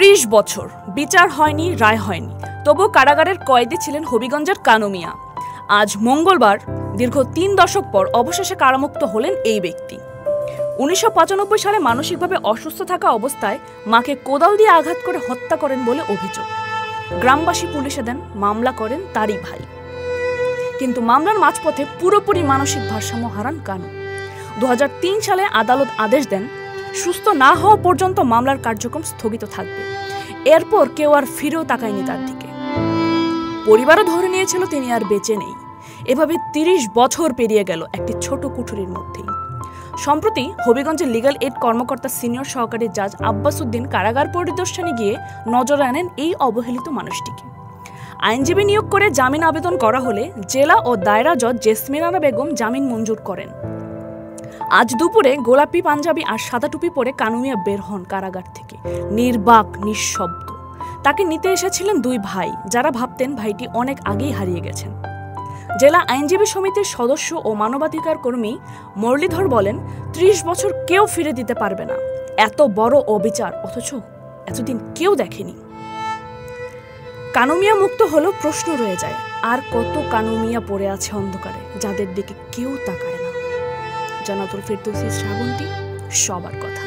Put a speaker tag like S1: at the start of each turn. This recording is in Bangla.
S1: 30 বছর বিচার হয়নি, রায় হয়নি, তবু কারাগারের কয়েদে ছিলেন হবিগঞ্জের কানু মিয়া। আজ মঙ্গলবার দীর্ঘ 3 দশক পর অবশেষে কারামুক্ত হলেন এই ব্যক্তি। 1995 সালে মানসিকভাবে অসুস্থ থাকা অবস্থায় মাকে কোদাল দিয়ে আঘাত করে হত্যা করেন বলে অভিযোগ। গ্রামবাসী পুলিশে দেন, মামলা করেন তারই ভাই। কিন্তু মামলার মাঝপথে পুরোপুরি মানসিক ভারসাম্য হারান কানু। 2003 সালে আদালত আদেশ দেন সুস্থ না হওয়া পর্যন্ত মামলার কার্যক্রম স্থগিত থাকবে। এরপর কেউ আর ফিরেও তাকায়নি তার দিকে। পরিবারও ধরে নিয়েছিল তিনি আর বেঁচে নেই। এভাবে 30 বছর পেরিয়ে গেল একটি ছোট কুঠুরির মধ্যেই। সম্প্রতি হবিগঞ্জের লিগ্যাল এইড কর্মকর্তা সিনিয়র সহকারী জাজ আব্বাস উদ্দিন কারাগার পরিদর্শনে গিয়ে নজরে আনেন এই অবহেলিত মানুষটিকে। আইনজীবী নিয়োগ করে জামিন আবেদন করা হলে জেলা ও দায়রা জজ জেসমিনা বেগম জামিন মঞ্জুর করেন। আজ দুপুরে গোলাপি পাঞ্জাবি আর সাদা টুপি পরে কানু মিয়া বের হন কারাগার থেকে, নির্বাক, নিঃশব্দ। তাকে নিতে এসেছিলেন 2 ভাই, যারা ভাবতেন ভাইটি অনেক আগেই হারিয়ে গেছেন। জেলা আইনজীবী সমিতির সদস্য ও মানবাধিকার কর্মী মুরলীধর বলেন, 30 বছর কেউ ফিরে দিতে পারবে না। এত বড় অবিচার অথচ এতদিন কেউ দেখেনি। কানু মিয়া মুক্ত হলো, প্রশ্ন রয়ে যায়, আর কত কানু মিয়া পড়ে আছে অন্ধকারে, যাদের দিকে কেউ তাকায় না। জান্নাতুল ফেরদৌসী, শ্রাবন্তী, সবার কথা।